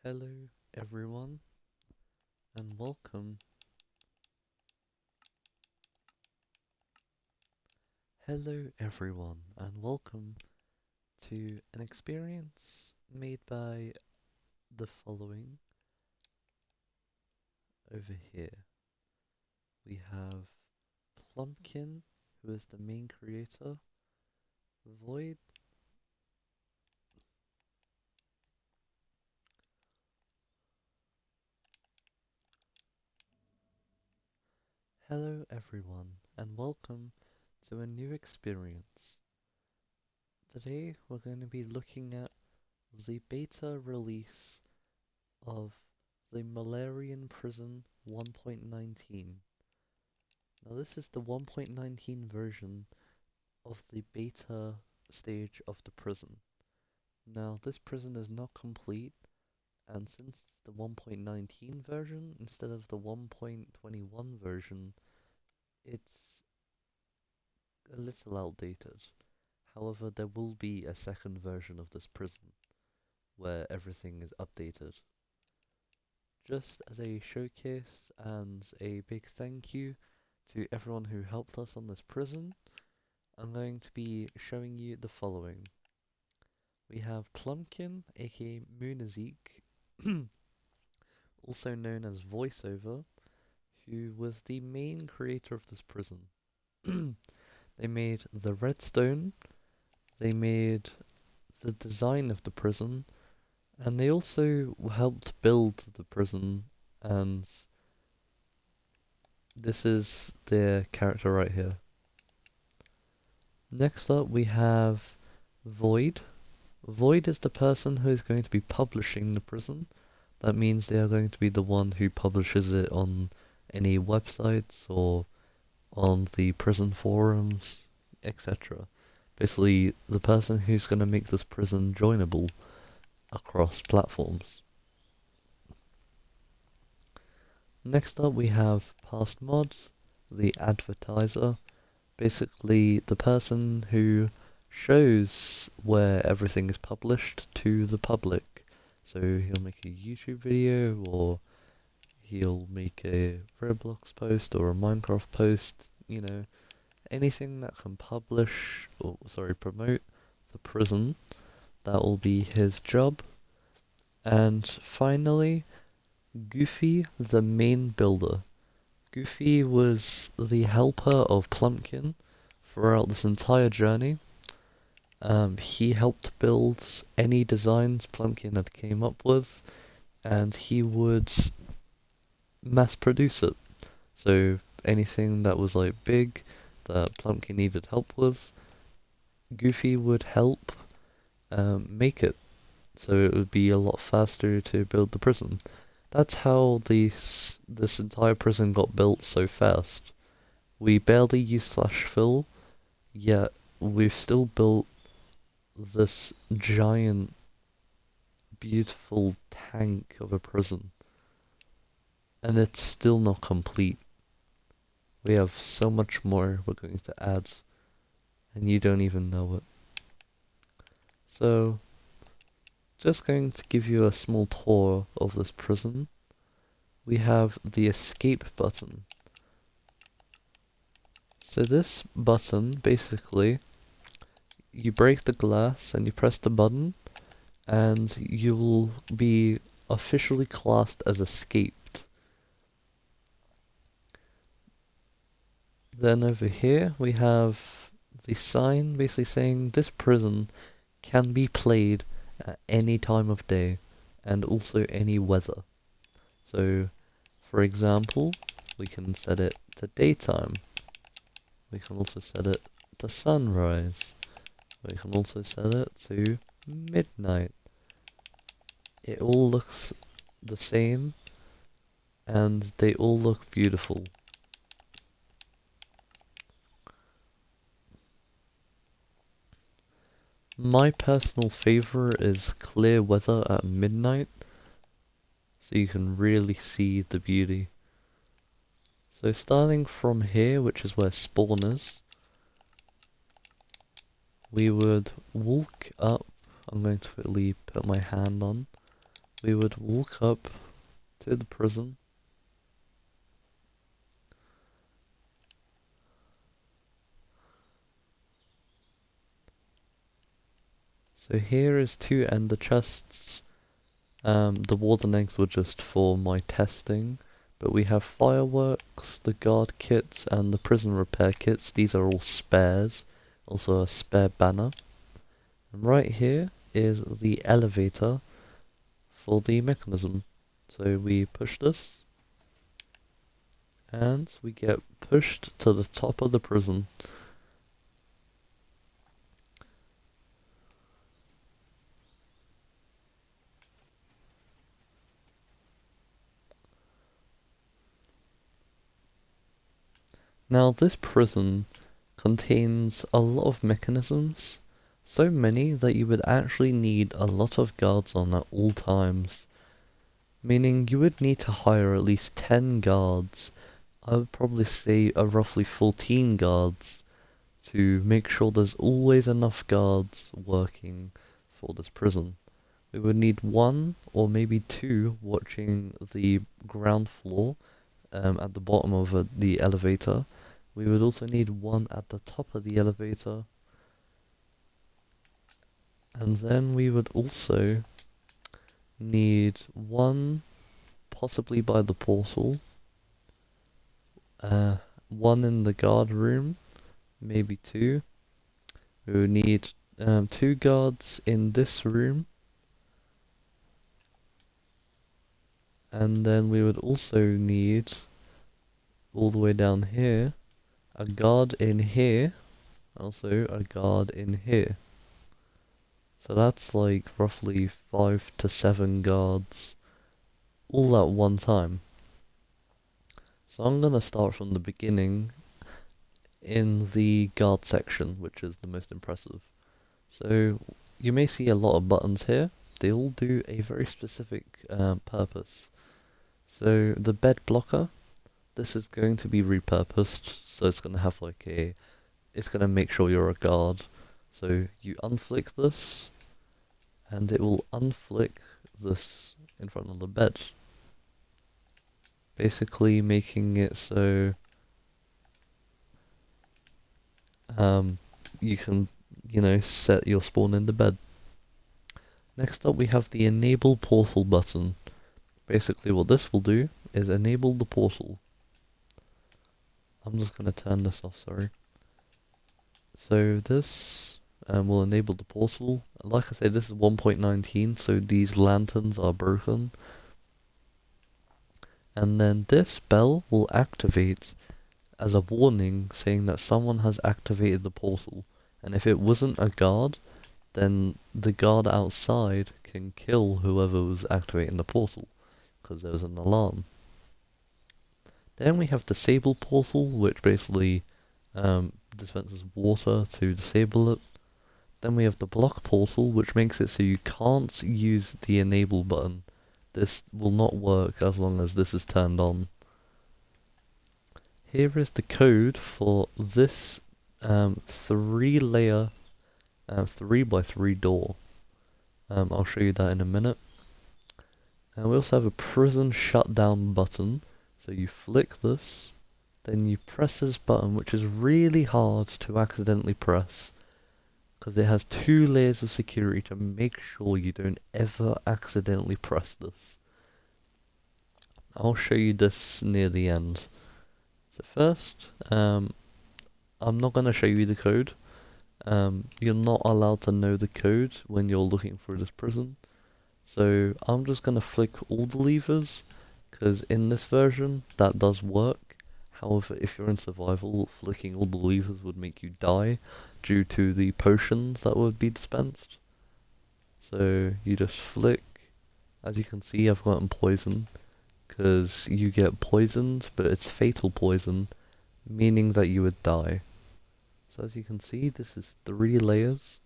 Hello everyone and welcome. Hello everyone and welcome to an experience made by the following over here. We have Plumpkin, who is the main creator, Void, hello everyone and welcome to a new experience. Today we're going to be looking at the beta release of the Melorian Prison 1.19. Now this is the 1.19 version of the beta stage of the prison. Now this prison is not complete, and since it's the 1.19 version instead of the 1.21 version, it's a little outdated. However, there will be a second version of this prison, where everything is updated. Just as a showcase and a big thank you to everyone who helped us on this prison, I'm going to be showing you the following. We have Plumpkin, aka Moonazik, also known as Voiceover, who was the main creator of this prison. They made the redstone, they made the design of the prison, and they also helped build the prison, and this is their character right here. Next up we have Void. Void is the person who is going to be publishing the prison. That means they are going to be the one who publishes it on any websites or on the prison forums, etc. Basically, the person who's going to make this prison joinable across platforms. Next up we have Pastmod, the Advertiser. Basically, the person who shows where everything is published to the public. So he'll make a YouTube video, or he'll make a Roblox post or a Minecraft post, anything that can promote the prison. That will be his job. And finally, Goofy, the main builder. Goofy was the helper of Plumpkin throughout this entire journey. He helped build any designs Plumpkin had came up with, and he would mass produce it. So anything that was like big that Plumpkin needed help with, Goofy would help make it. So it would be a lot faster to build the prison. That's how this entire prison got built so fast. We barely used slash fill, yet we've still built this giant, beautiful tank of a prison. And it's still not complete. We have so much more we're going to add, and you don't even know it. So, just going to give you a small tour of this prison. We have the escape button. So this button, basically, you break the glass and you press the button, and you will be officially classed as escaped. Then over here we have the sign basically saying this prison can be played at any time of day and also any weather. So, for example, we can set it to daytime. We can also set it to sunrise. We can also set it to midnight. It all looks the same, and they all look beautiful. My personal favorite is clear weather at midnight, so you can really see the beauty. So starting from here, which is where spawn is, we would walk up. I'm going to quickly put my hand on. we would walk up to the prison. So here is two ender chests. The warden eggs were just for my testing, but we have fireworks, the guard kits, and the prison repair kits. These are all spares, also a spare banner. And right here is the elevator for the mechanism. So we push this, and we get pushed to the top of the prison. Now this prison contains a lot of mechanisms, so many that you would actually need a lot of guards on at all times. Meaning you would need to hire at least 10 guards, I would probably say roughly 14 guards, to make sure there's always enough guards working for this prison. We would need one or maybe two watching the ground floor at the bottom of the elevator. We would also need one at the top of the elevator. And then we would also need one possibly by the portal, one in the guard room, maybe two. We would need two guards in this room. And then we would also need, all the way down here, a guard in here, also a guard in here. So that's like roughly 5 to 7 guards all at one time. So I'm gonna start from the beginning in the guard section, which is the most impressive. So you may see a lot of buttons here. They all do a very specific purpose. So the bed blocker, this is going to be repurposed, so it's gonna have like it's gonna make sure you're a guard. So you unflick this, and it will unflick this in front of the bed. Basically making it so you can, set your spawn in the bed. Next up we have the enable portal button. Basically what this will do is enable the portal. I'm just going to turn this off, sorry. So this will enable the portal. Like I said, this is 1.19, so these lanterns are broken. And then this bell will activate as a warning saying that someone has activated the portal. And if it wasn't a guard, then the guard outside can kill whoever was activating the portal, because there was an alarm. Then we have disable portal, which basically dispenses water to disable it. Then we have the block portal, which makes it so you can't use the enable button. This will not work as long as this is turned on. Here is the code for this 3-layer 3x3 door. I'll show you that in a minute. And we also have a prison shutdown button. So you flick this, then you press this button, which is really hard to accidentally press, because it has 2 layers of security to make sure you don't ever accidentally press this. I'll show you this near the end. So first, I'm not going to show you the code. You're not allowed to know the code when you're looking for this prison. So I'm just going to flick all the levers, because in this version that does work. However, if you're in survival, flicking all the levers would make you die due to the potions that would be dispensed. So you just flick. As you can see, I've gotten poison, because you get poisoned, but it's fatal poison, meaning that you would die. So as you can see, this is 3 layers.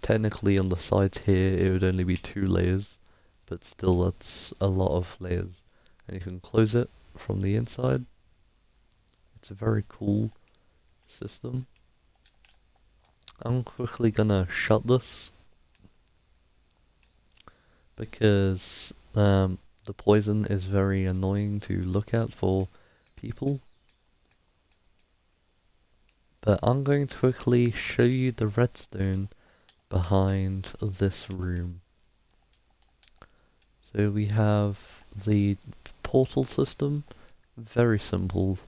Technically on the sides here it would only be 2 layers, but still that's a lot of layers. And you can close it from the inside. It's a very cool system. I'm quickly gonna shut this. because the poison is very annoying to look at for people. But I'm going to quickly show you the redstone behind this room. So we have the portal system, very simple,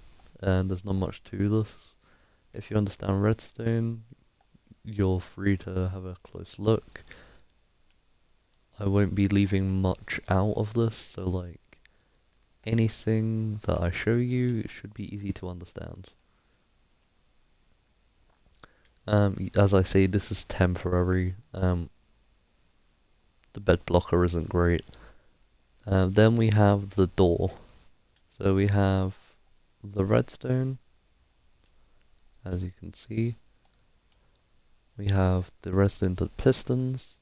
and there's not much to this. If you understand redstone, you're free to have a close look. I won't be leaving much out of this, so like anything that I show you, it should be easy to understand. As I say, this is temporary. The bed blocker isn't great. Then we have the door. So we have the redstone, as you can see. We have the redstone pistons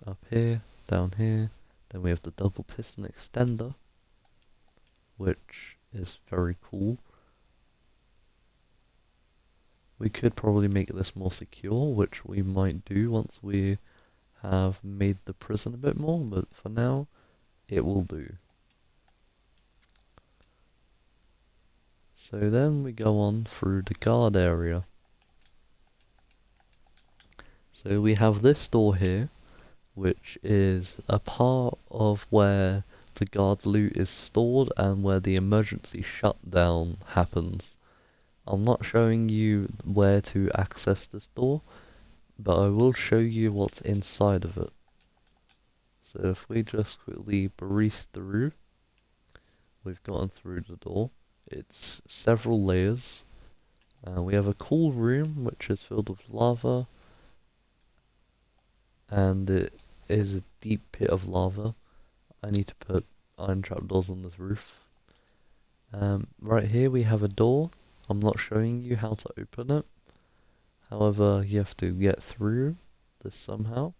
up here, down here. Then we have the double piston extender, which is very cool. We could probably make this more secure, which we might do once we have made the prison a bit more, but for now, it will do. So then we go on through the guard area. So we have this door here, which is a part of where the guard loot is stored and where the emergency shutdown happens. I'm not showing you where to access this door, but I will show you what's inside of it. So if we just quickly breeze through, we've gotten through the door. It's several layers. We have a cool room which is filled with lava, and it is a deep pit of lava. I need to put iron trapdoors on this roof. Right here we have a door. I'm not showing you how to open it. However, you have to get through this somehow.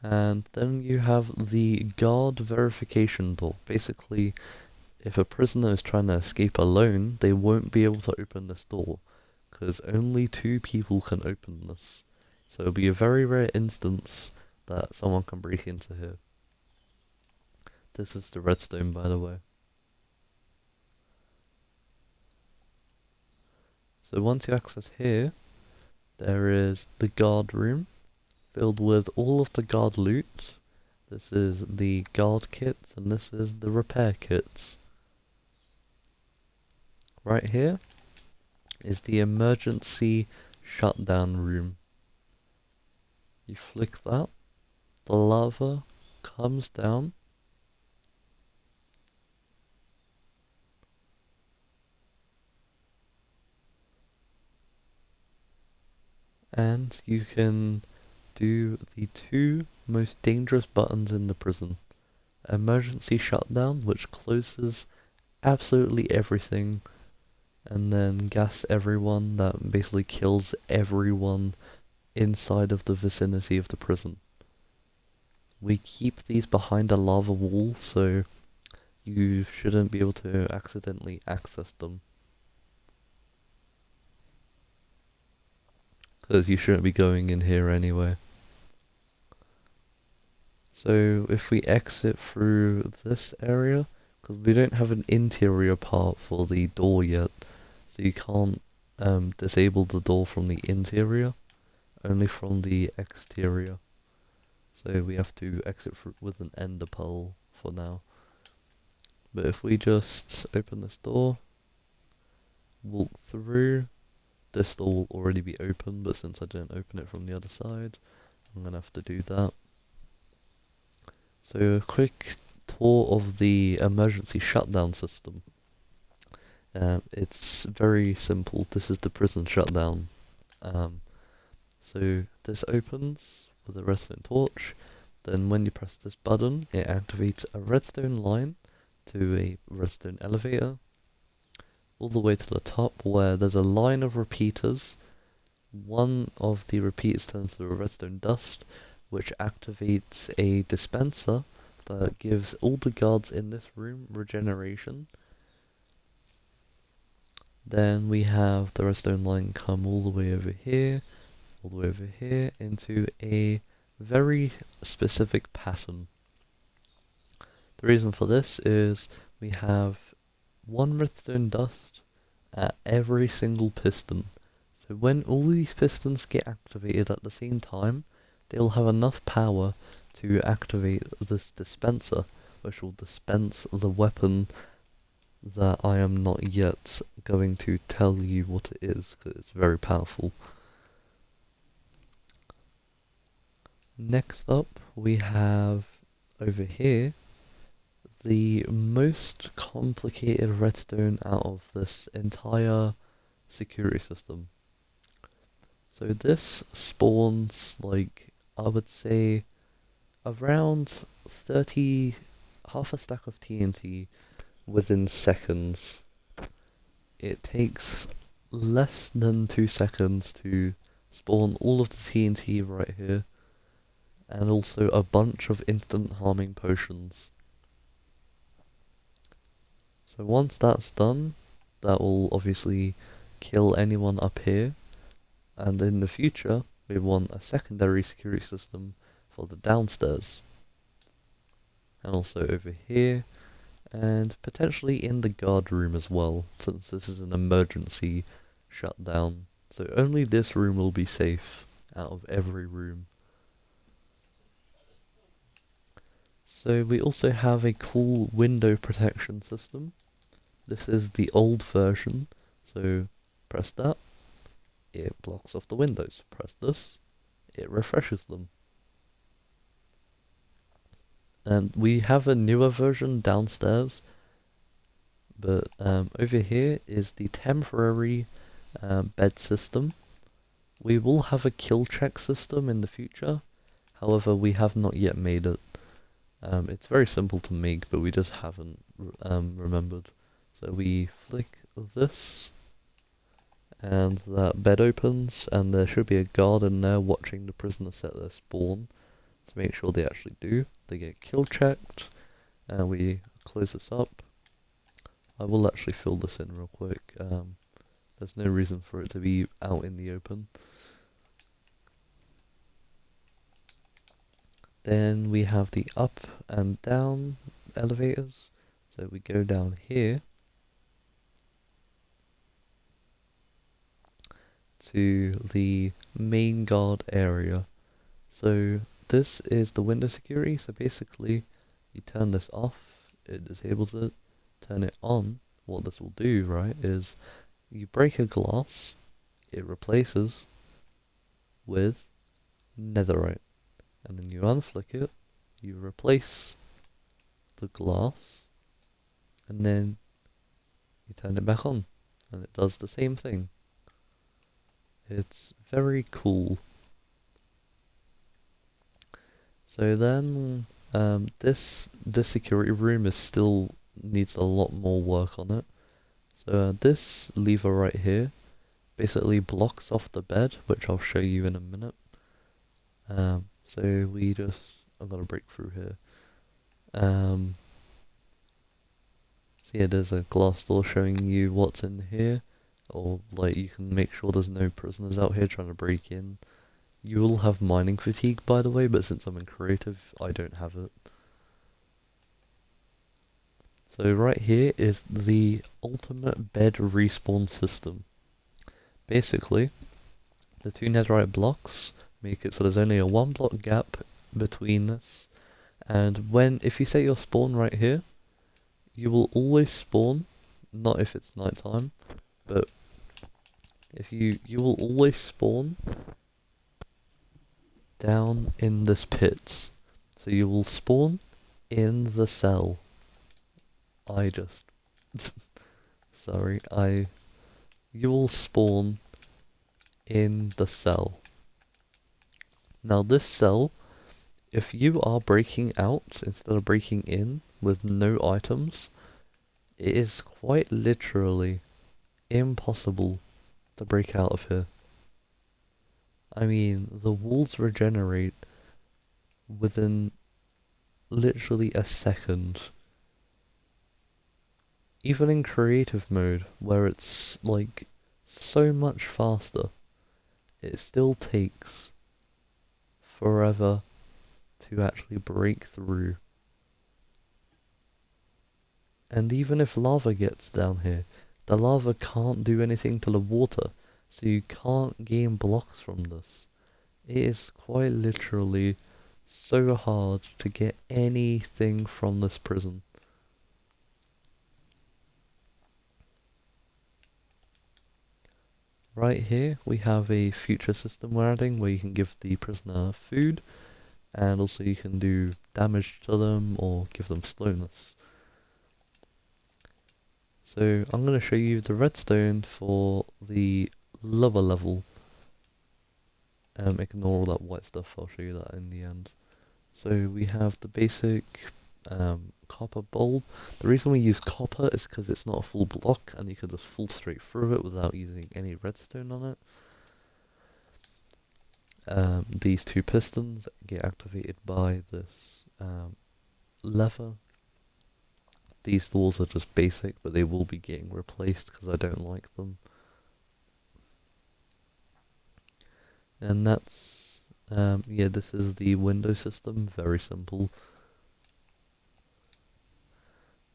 And then you have the guard verification door. Basically, if a prisoner is trying to escape alone, they won't be able to open this door, because only 2 people can open this. So it'll be a very rare instance that someone can break into here. This is the redstone, by the way. So once you access here, there is the guard room, filled with all of the guard loot. This is the guard kits, and this is the repair kits. Right here is the emergency shutdown room. You flick that, the lava comes down, and you can do the 2 most dangerous buttons in the prison. Emergency shutdown, which closes absolutely everything, and then gas everyone, that basically kills everyone inside of the vicinity of the prison. We keep these behind a lava wall, so you shouldn't be able to accidentally access them. Because you shouldn't be going in here anyway. So if we exit through this area, because we don't have an interior part for the door yet, so you can't disable the door from the interior, only from the exterior. So we have to exit with an ender pearl for now. But if we just open this door, walk through, this door will already be open, but since I didn't open it from the other side, I'm gonna have to do that. So a quick tour of the emergency shutdown system. It's very simple. This is the prison shutdown. So this opens with a redstone torch. Then when you press this button, it activates a redstone line to a redstone elevator, all the way to the top where there's a line of repeaters. One of the repeaters turns to a redstone dust, which activates a dispenser that gives all the guards in this room regeneration. Then we have the redstone line come all the way over here into a very specific pattern. The reason for this is we have one redstone dust at every single piston. So when all these pistons get activated at the same time, they'll have enough power to activate this dispenser, which will dispense the weapon that I am not yet going to tell you what it is, because it's very powerful. Next up, we have over here the most complicated redstone out of this entire security system. So this spawns, like, I would say around 30, half a stack of TNT within seconds. It takes less than 2 seconds to spawn all of the TNT right here, and also a bunch of instant harming potions. So once that's done, that will obviously kill anyone up here, and in the future we want a secondary security system for the downstairs, and also over here, and potentially in the guard room as well, since this is an emergency shutdown. So only this room will be safe out of every room. So we also have a cool window protection system. This is the old version, so press that, it blocks off the windows. Press this, it refreshes them. And we have a newer version downstairs, but over here is the temporary bed system. We will have a kill check system in the future, however we have not yet made it. It's very simple to make, but we just haven't remembered. So we flick this, and that bed opens, and there should be a guard in there watching the prisoner set their spawn to make sure they actually do. They get kill checked, and we close this up. I will actually fill this in real quick. There's no reason for it to be out in the open. Then we have the up and down elevators. So we go down here to the main guard area. So this is the window security. So basically you turn this off, it disables it. Turn it on, what this will do, right, is you break a glass, it replaces with netherite. And then you unflick it, you replace the glass, and then you turn it back on, and it does the same thing. It's very cool. So then, this security room is still needs a lot more work on it. So this lever right here basically blocks off the bed, which I'll show you in a minute. So I'm gonna break through here. So yeah, there's a glass door showing you what's in here, or like you can make sure there's no prisoners out here trying to break in. You will have mining fatigue, by the way, but since I'm in creative, I don't have it. So right here is the ultimate bed respawn system. Basically, the two netherite blocks make it so there's only a 1 block gap between this, and if you set your spawn right here, you will always spawn, not if it's nighttime, but if you will always spawn down in this pit. So you will spawn in the cell. You will spawn in the cell. Now this cell, if you are breaking out instead of breaking in with no items, it is quite literally impossible to break out of here. I mean, the walls regenerate within literally a second. Even in creative mode, where it's like so much faster, it still takes forever to actually break through. And even if lava gets down here, the lava can't do anything to the water, so you can't gain blocks from this. It is quite literally so hard to get anything from this prison. Right here we have a future system we're adding where you can give the prisoner food, and also you can do damage to them or give them slowness. So I'm going to show you the redstone for the lower level. Ignore all that white stuff, I'll show you that in the end. So we have the basic copper bulb. The reason we use copper is because it's not a full block and you can just fall straight through it without using any redstone on it. These two pistons get activated by this lever. These doors are just basic, but they will be getting replaced because I don't like them. And that's, yeah, this is the window system, very simple.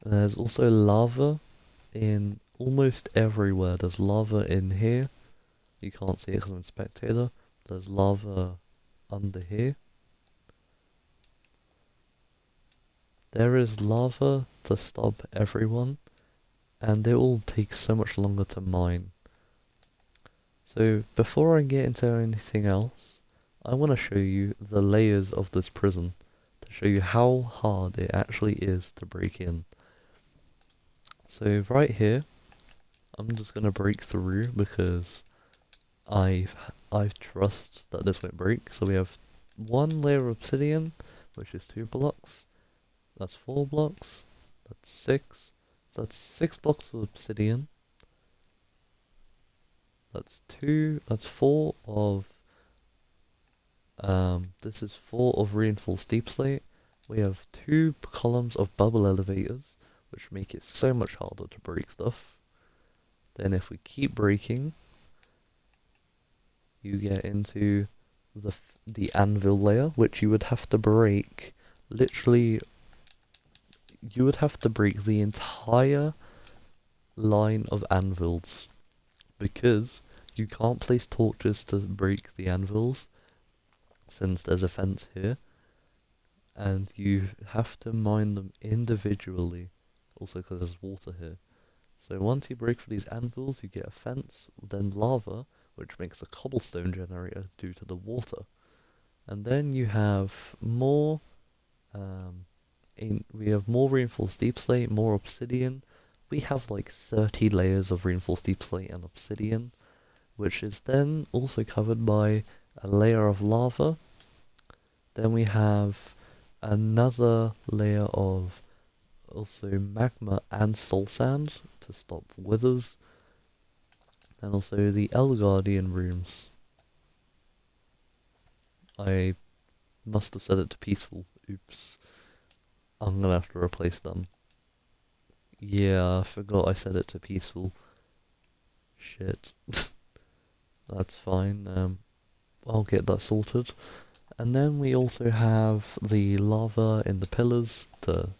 There's also lava in almost everywhere. There's lava in here. You can't see it because I'm in spectator. There's lava under here. There is lava to stop everyone, and they all take so much longer to mine. So before I get into anything else, I want to show you the layers of this prison to show you how hard it actually is to break in. So right here, I'm just going to break through because I trust that this won't break. So we have one layer of obsidian, which is 2 blocks. That's 4 blocks. That's 6. So that's 6 blocks of obsidian. That's 4 of, this is 4 of reinforced deep slate. We have 2 columns of bubble elevators, which make it so much harder to break stuff. Then if we keep breaking, you get into the anvil layer, which you would have to break, literally, you would have to break the entire line of anvils, because you can't place torches to break the anvils, since there's a fence here, and you have to mine them individually, also because there's water here. So once you break through these anvils, you get a fence, then lava, which makes a cobblestone generator due to the water. And then you have more, we have more reinforced deep slate, more obsidian. We have like 30 layers of reinforced deep slate and obsidian, which is then also covered by a layer of lava. Then we have another layer of also magma and soul sand to stop withers. And also the El Guardian rooms. I must have set it to peaceful. Oops. I'm gonna have to replace them. Yeah, I forgot I set it to peaceful. Shit. That's fine. I'll get that sorted. And then we also have the lava in the pillars to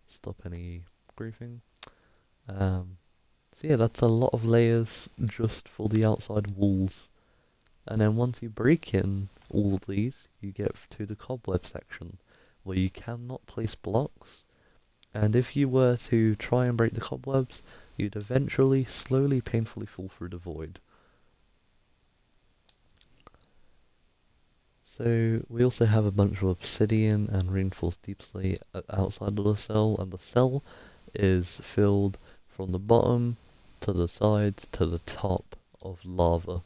stop any griefing. So yeah, that's a lot of layers just for the outside walls. And then once you break in all of these, you get to the cobweb section, where you cannot place blocks. And if you were to try and break the cobwebs, you'd eventually, slowly, painfully fall through the void. So we also have a bunch of obsidian and reinforced deep slate outside of the cell, and the cell is filled from the bottom to the sides to the top of lava.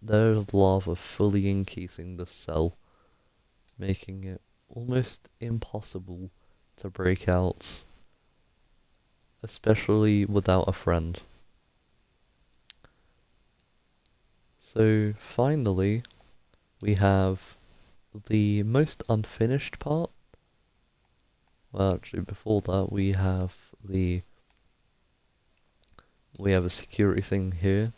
There's lava fully encasing the cell, making it almost impossible to break out, especially without a friend. So finally, we have the most unfinished part. Well, actually, before that, we have a security thing here,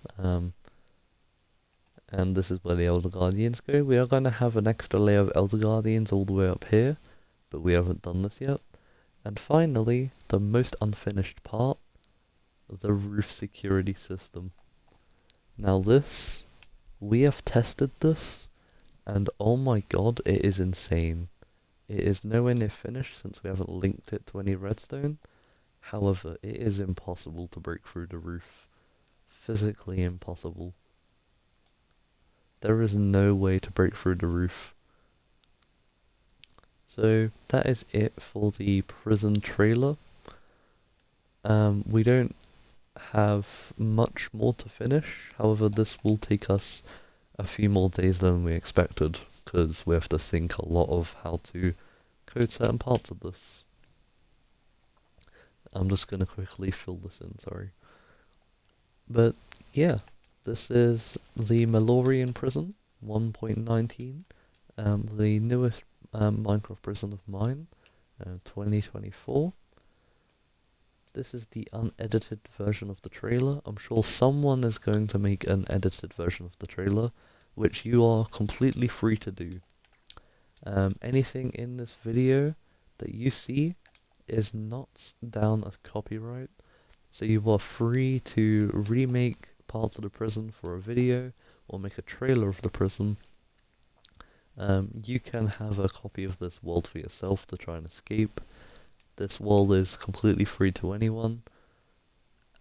And this is where the Elder Guardians go. We are going to have an extra layer of Elder Guardians all the way up here, but we haven't done this yet. And finally, the most unfinished part, the roof security system. Now this, we have tested this, and oh my god, it is insane. It is nowhere near finished since we haven't linked it to any redstone. However, it is impossible to break through the roof. Physically impossible. There is no way to break through the roof. So that is it for the prison trailer. We don't have much more to finish. However, this will take us a few more days than we expected, because we have to think a lot of how to code certain parts of this. I'm just going to quickly fill this in, sorry. But yeah, this is the Melorian prison 1.19, the newest Minecraft prison of mine, 2024. This is the unedited version of the trailer. I'm sure someone is going to make an edited version of the trailer, which you are completely free to do. Anything in this video that you see is not down as copyright, so you are free to remake parts of the prison for a video or make a trailer of the prison. You can have a copy of this world for yourself to try and escape. This world is completely free to anyone,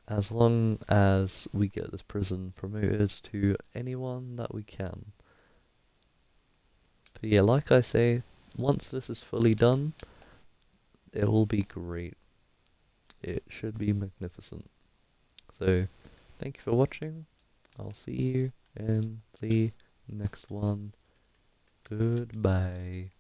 as long as we get this prison promoted to anyone that we can. But yeah, like I say, once this is fully done, it will be great. It should be magnificent. So, thank you for watching. I'll see you in the next one. Goodbye.